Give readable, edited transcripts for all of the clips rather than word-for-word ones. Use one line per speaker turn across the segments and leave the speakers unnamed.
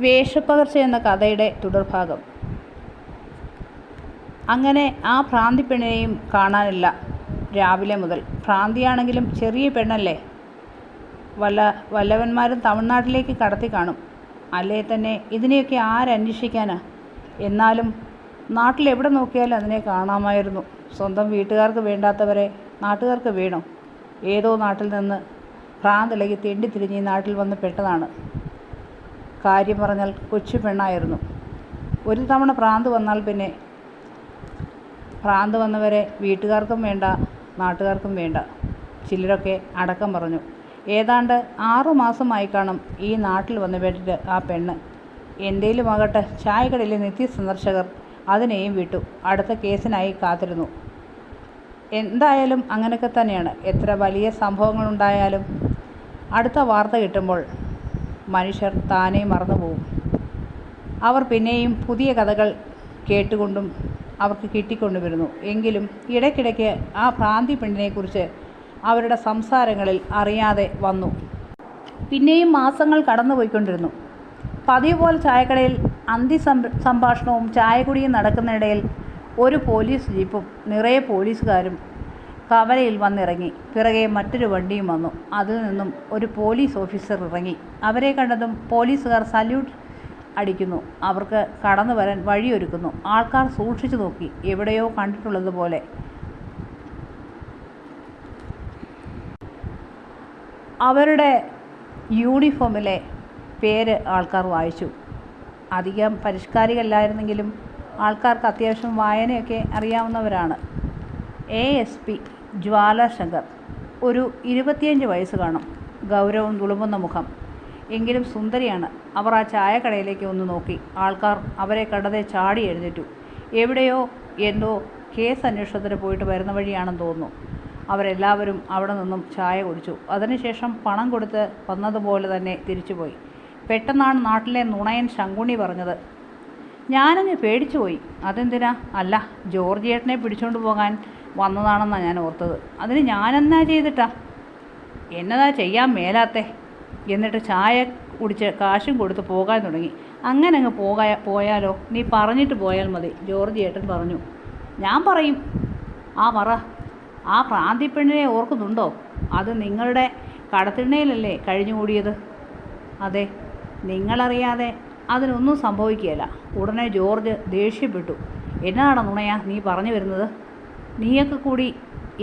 വേഷപ്പകർച്ച എന്ന കഥയുടെ തുടർഭാഗം. അങ്ങനെ ആ ഭ്രാന്തി പെണ്ണിനെയും കാണാനില്ല രാവിലെ മുതൽ. ഭ്രാന്തിയാണെങ്കിലും ചെറിയ പെണ്ണല്ലേ, വല്ലവന്മാരും തമിഴ്നാട്ടിലേക്ക് കടത്തി കാണും. അല്ലേ തന്നെ ഇതിനെയൊക്കെ ആരന്വേഷിക്കാനാ? എന്നാലും നാട്ടിലെവിടെ നോക്കിയാലും അതിനെ കാണാമായിരുന്നു. സ്വന്തം വീട്ടുകാർക്ക് വേണ്ടാത്തവരെ നാട്ടുകാർക്ക് വേണോ? ഏതോ നാട്ടിൽ നിന്ന് ഭ്രാന്തിളകി തെണ്ടിത്തിരിഞ്ഞ് ഈ നാട്ടിൽ വന്ന് പെട്ടതാണ്. കാര്യം പറഞ്ഞാൽ കൊച്ചു പെണ്ണായിരുന്നു. ഒരു തവണ ഭ്രാന്ത് വന്നാൽ പിന്നെ ഭ്രാന്ത് വന്നവരെ വീട്ടുകാർക്കും വേണ്ട നാട്ടുകാർക്കും വേണ്ട. ചിലരൊക്കെ അടക്കം പറഞ്ഞു. ഏതാണ്ട് 6 മാസമായി കാണും ഈ നാട്ടിൽ വന്ന് പെട്ടിട്ട് ആ പെണ്ണ്. എന്തേലും ആകട്ടെ, ചായക്കടയിലെ നിത്യസന്ദർശകർ അതിനെയും വിട്ടു. അടുത്ത കേസിനായി കാത്തിരുന്നു. എന്തായാലും അങ്ങനെയൊക്കെ തന്നെയാണ്. എത്ര വലിയ സംഭവങ്ങളുണ്ടായാലും അടുത്ത വാർത്ത കിട്ടുമ്പോൾ മനുഷ്യർ താനേ മറന്നുപോകും. അവർ പിന്നെയും പുതിയ കഥകൾ കേട്ടുകൊണ്ടും അവർക്ക് കിട്ടിക്കൊണ്ടുവരുന്നു. എങ്കിലും ഇടയ്ക്കിടയ്ക്ക് ആ ഭ്രാന്തി പെണ്ണിനെക്കുറിച്ച് അവരുടെ സംസാരങ്ങളിൽ അറിയാതെ വന്നു. പിന്നെയും മാസങ്ങൾ കടന്നുപോയിക്കൊണ്ടിരുന്നു. പതിവ് പോലെ ചായക്കടയിൽ സംഭാഷണവും ചായകുടിയും നടക്കുന്നതിനിടയിൽ ഒരു പോലീസ് ജീപ്പും നിറയെ പോലീസുകാരും കവലയിൽ വന്നിറങ്ങി. പിറകെ മറ്റൊരു വണ്ടിയും വന്നു. അതിൽ നിന്നും ഒരു പോലീസ് ഓഫീസർ ഇറങ്ങി. അവരെ കണ്ടതും പോലീസുകാർ സല്യൂട്ട് അടിക്കുന്നു. അവർക്ക് കടന്നു വരാൻ വഴിയൊരുക്കുന്നു. ആൾക്കാർ സൂക്ഷിച്ചു നോക്കി. എവിടെയോ കണ്ടിട്ടുള്ളതുപോലെ അവരുടെ യൂണിഫോമിലെ പേര് ആൾക്കാർ വായിച്ചു. അധികം പരിഷ്കാരികളല്ലായിരുന്നെങ്കിലും ആൾക്കാർക്ക് അത്യാവശ്യം വായനയൊക്കെ അറിയാവുന്നവരാണ്. ASP ജ്വാല ശങ്കർ. ഒരു 25 വയസ്സ് കാണും. ഗൗരവം തുളുമ്പുന്ന മുഖം. എങ്കിലും സുന്ദരിയാണ്. അവർ ആ ചായക്കടയിലേക്ക് ഒന്ന് നോക്കി. ആൾക്കാർ അവരെ കണ്ടതേ ചാടി എഴുന്നേറ്റു. എവിടെയോ എന്തോ കേസ് അന്വേഷണത്തിന് പോയിട്ട് വരുന്ന വഴിയാണെന്ന് തോന്നുന്നു. അവരെല്ലാവരും അവിടെ നിന്നും ചായ കുടിച്ചു. അതിനുശേഷം പണം കൊടുത്ത് വന്നതുപോലെ തന്നെ തിരിച്ചുപോയി. പെട്ടെന്നാണ് നാട്ടിലെ നുണയൻ ശങ്കുണ്ണി പറഞ്ഞത്. ഞാനങ്ങ് പേടിച്ചുപോയി. അതെന്തിനാ? അല്ല, ജോർജ് ഏട്ടനെ പിടിച്ചുകൊണ്ട് പോകാൻ വന്നതാണെന്നാണ് ഞാൻ ഓർത്തത്. അതിന് ഞാനെന്നാ ചെയ്തിട്ടാ? എന്നതാ ചെയ്യാൻ മേലാത്തെ? എന്നിട്ട് ചായ കുടിച്ച് കാശും കൊടുത്ത് പോകാൻ തുടങ്ങി. അങ്ങനെ അങ്ങ് പോയാലോ? നീ പറഞ്ഞിട്ട് പോയാൽ മതി, ജോർജ് ഏട്ടൻ പറഞ്ഞു. ഞാൻ പറയും. ആ പറ. ആ ഭ്രാന്തി പെണ്ണിനെ ഓർക്കുന്നുണ്ടോ? അത് നിങ്ങളുടെ കടത്തിണ്ണയിലല്ലേ കഴിഞ്ഞുകൂടിയത്? അതെ. നിങ്ങളറിയാതെ അതിനൊന്നും സംഭവിക്കുകയില്ല. ഉടനെ ജോർജ് ദേഷ്യപ്പെട്ടു. എന്നാണ് നുണയാ നീ പറഞ്ഞു വരുന്നത്? നീയൊക്കെ കൂടി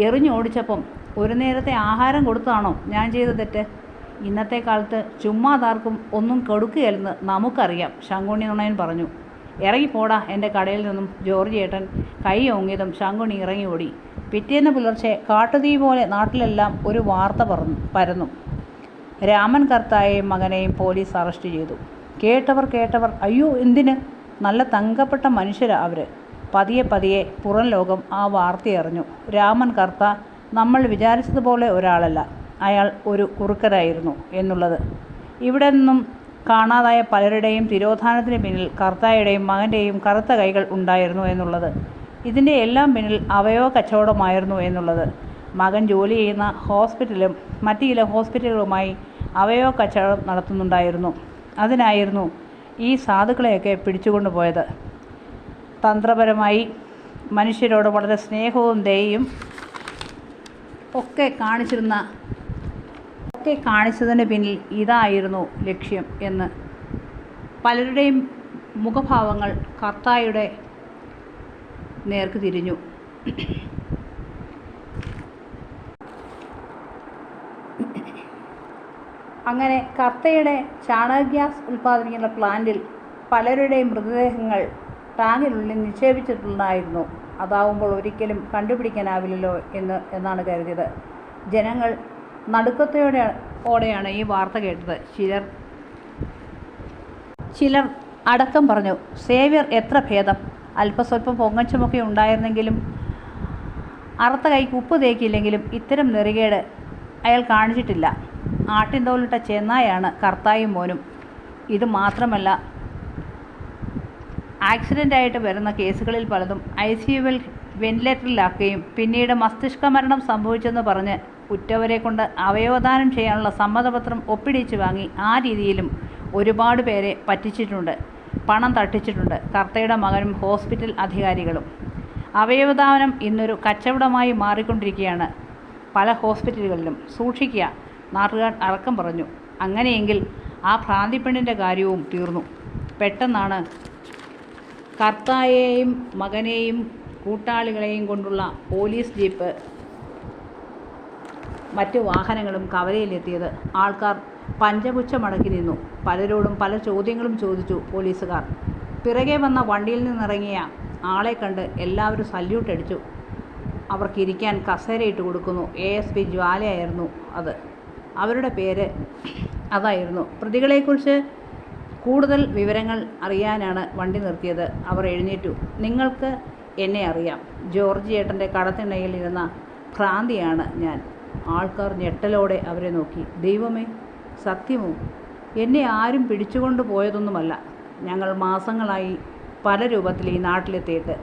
എറിഞ്ഞോടിച്ചപ്പം ഒരു നേരത്തെ ആഹാരം കൊടുത്തതാണോ ഞാൻ ചെയ്ത തെറ്റ്? ഇന്നത്തെ കാലത്ത് ചുമ്മാതാർക്കും ഒന്നും കൊടുക്കുകയല്ലെന്ന് നമുക്കറിയാം, ശങ്കുണ്ണി നുണയൻ പറഞ്ഞു. ഇറങ്ങിപ്പോടാ എൻ്റെ കടയിൽ നിന്നും. ജോർജ് ഏട്ടൻ കൈ ഓങ്ങിയതും ശങ്കുണ്ണി ഇറങ്ങി ഓടി. പിറ്റേന്ന് പുലർച്ചെ കാട്ടുതീ പോലെ നാട്ടിലെല്ലാം ഒരു വാർത്ത പരന്നു. രാമൻ കർത്തായെയും മകനെയും പോലീസ് അറസ്റ്റ് ചെയ്തു. കേട്ടവർ അയ്യോ എന്തിന്? നല്ല തങ്കപ്പെട്ട മനുഷ്യരാ അവർ. പതിയെ പുറം ലോകം ആ വാർത്തയറിഞ്ഞു. രാമൻ കർത്ത നമ്മൾ വിചാരിച്ചതുപോലെ ഒരാളല്ല. അയാൾ ഒരു കുറുക്കനായിരുന്നു എന്നുള്ളത്. ഇവിടെ നിന്നും കാണാതായ പലരുടെയും തിരോധാനത്തിന് പിന്നിൽ കർത്തായുടെയും മകൻ്റെയും കറുത്ത കൈകൾ ഉണ്ടായിരുന്നു എന്നുള്ളത്. ഇതിൻ്റെ എല്ലാം പിന്നിൽ അവയവ കച്ചവടമായിരുന്നു എന്നുള്ളത്. മകൻ ജോലി ചെയ്യുന്ന ഹോസ്പിറ്റലും മറ്റു ചില ഹോസ്പിറ്റലുകളുമായി അവയവ കച്ചവടം നടത്തുന്നുണ്ടായിരുന്നു. അതിനായിരുന്നു ഈ സാധുക്കളെയൊക്കെ പിടിച്ചുകൊണ്ടു പോയത്. തന്ത്രപരമായി മനുഷ്യരോട് വളരെ സ്നേഹവും ദയയും ഒക്കെ കാണിച്ചതിന് പിന്നിൽ ഇതായിരുന്നു ലക്ഷ്യം എന്ന് പലരുടെയും മുഖഭാവങ്ങൾ കർത്തായുടെ നേർക്ക് തിരിഞ്ഞു. അങ്ങനെ കർത്തയുടെ ചാണക ഗ്യാസ് ഉൽപ്പാദിപ്പിക്കുന്ന പ്ലാന്റിൽ പലരുടെയും മൃതദേഹങ്ങൾ ടാങ്കിനുള്ളിൽ നിക്ഷേപിച്ചിട്ടുണ്ടായിരുന്നു. അതാവുമ്പോൾ ഒരിക്കലും കണ്ടുപിടിക്കാനാവില്ലല്ലോ എന്നാണ് കരുതിയത്. ജനങ്ങൾ നടുക്കത്തോടെയാണ് ഈ വാർത്ത കേട്ടത്. ചിലർ അടക്കം പറഞ്ഞു, സേവ്യർ എത്ര ഭേദം. അല്പസ്വല്പം പൊങ്ങച്ചമൊക്കെ ഉണ്ടായിരുന്നെങ്കിലും അറുത്ത കൈക്ക് ഉപ്പ് തേക്കില്ലെങ്കിലും ഇത്തരം നെറികേട് അയാൾ കാണിച്ചിട്ടില്ല. ആട്ടിൻതോലിട്ട ചെന്നായാണ് കർത്തായും മോനും. ഇത് മാത്രമല്ല, ആക്സിഡൻ്റായിട്ട് വരുന്ന കേസുകളിൽ പലതും ICUവിൽ വെന്റിലേറ്ററിലാക്കുകയും പിന്നീട് മസ്തിഷ്ക മരണം സംഭവിച്ചെന്ന് പറഞ്ഞ് ഉറ്റവരെ കൊണ്ട് അവയവദാനം ചെയ്യാനുള്ള സമ്മതപത്രം ഒപ്പിടിച്ച് വാങ്ങി ആ രീതിയിലും ഒരുപാട് പേരെ പറ്റിച്ചിട്ടുണ്ട്, പണം തട്ടിച്ചിട്ടുണ്ട്. കർത്തയുടെ മകനും ഹോസ്പിറ്റൽ അധികാരികളും. അവയവദാനം ഇന്നൊരു കച്ചവടമായി മാറിക്കൊണ്ടിരിക്കുകയാണ് പല ഹോസ്പിറ്റലുകളിലും. സൂക്ഷിക്കുക, നാട്ടുകാർ അടക്കം പറഞ്ഞു. അങ്ങനെയെങ്കിൽ ആ ഭ്രാന്തിപ്പെണ്ണിൻ്റെ കാര്യവും തീർന്നു. പെട്ടെന്നാണ് കർത്തായെയും മകനെയും കൂട്ടാളികളെയും കൊണ്ടുള്ള പോലീസ് ജീപ്പ് മറ്റു വാഹനങ്ങളും കവലയിലെത്തിയത്. ആൾക്കാർ പഞ്ചപുച്ഛമടക്കി നിന്നു. പലരോടും പല ചോദ്യങ്ങളും ചോദിച്ചു പോലീസുകാർ. പിറകെ വന്ന വണ്ടിയിൽ നിന്നിറങ്ങിയ ആളെ കണ്ട് എല്ലാവരും സല്യൂട്ട് അടിച്ചു. അവർക്കിരിക്കാൻ കസേരയിട്ട് കൊടുക്കുന്നു. ASP ജ്വാലയായിരുന്നു അത്. അവരുടെ പേര് അതായിരുന്നു. പ്രതികളെക്കുറിച്ച് കൂടുതൽ വിവരങ്ങൾ അറിയാനാണ് വണ്ടി നിർത്തിയത്. അവർ എഴുന്നേറ്റു. നിങ്ങൾക്ക് എന്നെ അറിയാം. ജോർജ് ഏട്ടൻ്റെ കടത്തിണ്ണയിൽ ഇരുന്ന ഭ്രാന്തിയാണ് ഞാൻ. ആൾക്കാർ ഞെട്ടലോടെ അവരെ നോക്കി. ദൈവമേ, സത്യമോ? എന്നെ ആരും പിടിച്ചുകൊണ്ട് പോയതൊന്നുമല്ല. ഞങ്ങൾ മാസങ്ങളായി പല രൂപത്തിൽ ഈ നാട്ടിലെത്തിയിട്ട്.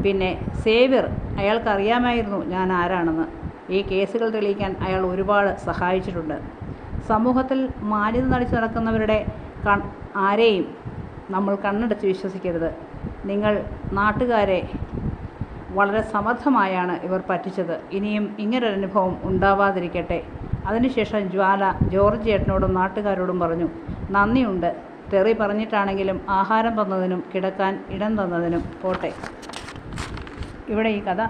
പിന്നെ സേവ്യർ, അയാൾക്കറിയാമായിരുന്നു ഞാൻ ആരാണെന്ന്. ഈ കേസുകൾ തെളിയിക്കാൻ അയാൾ ഒരുപാട് സഹായിച്ചിട്ടുണ്ട്. സമൂഹത്തിൽ മാന്യത നടിച്ചു നടക്കുന്നവരുടെ ആരെയും നമ്മൾ കണ്ണടച്ച് വിശ്വസിക്കരുത്. നിങ്ങൾ നാട്ടുകാരെ വളരെ സമർത്ഥമായാണ് ഇവർ പറ്റിച്ചത്. ഇനിയും ഇങ്ങനൊരനുഭവം ഉണ്ടാവാതിരിക്കട്ടെ. അതിനുശേഷം ജ്വാല ജോർജ് ഏട്ടനോടും നാട്ടുകാരോടും പറഞ്ഞു, നന്ദിയുണ്ട്. തെറി പറഞ്ഞിട്ടാണെങ്കിലും ആഹാരം തന്നതിനും കിടക്കാൻ ഇടം തന്നതിനും. പോട്ടെ. ഇവിടെ ഈ കഥ